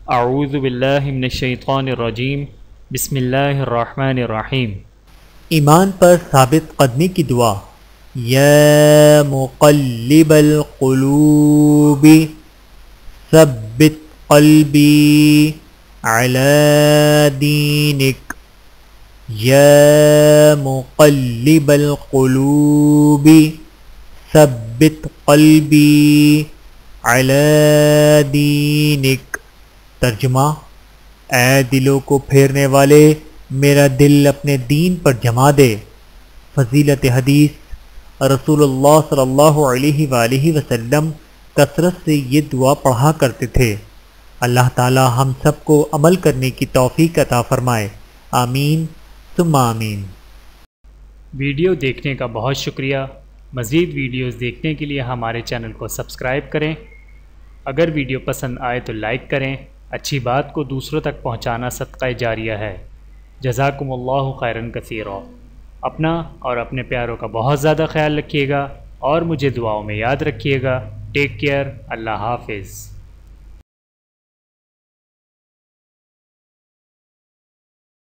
اعوذ باللہ من الشیطان الرجیم بسم اللہ الرحمن الرحیم۔ ایمان پر ثابت قدمی کی دعا۔ یا مقلب القلوب ثبت قلبی علی دینک، یا مقلب القلوب ثبت قلبی علی دینک۔ ترجمہ: اے دلوں کو پھیرنے والے، میرا دل اپنے دین پر جما دے۔ فضیلت حدیث: رسول اللہ صلی اللہ علیہ وآلہ وسلم کثرت سے یہ دعا پڑھا کرتے تھے۔ اللہ تعالی ہم سب کو عمل کرنے کی توفیق عطا فرمائے، آمین ثم آمین۔ ویڈیو دیکھنے کا بہت شکریہ۔ مزید ویڈیوز دیکھنے کے لیے ہمارے چینل کو سبسکرائب کریں۔ اگر ویڈیو پسند آئے تو لائک کریں۔ اچھی بات کو دوسروں تک پہنچانا صدقہ جاریہ ہے۔ جزاکم اللہ خیرا کثیرا۔ اپنا اور اپنے پیاروں کا بہت زیادہ خیال رکھیے گا اور مجھے دعاؤں میں یاد رکھیے گا۔ Take care. اللہ حافظ۔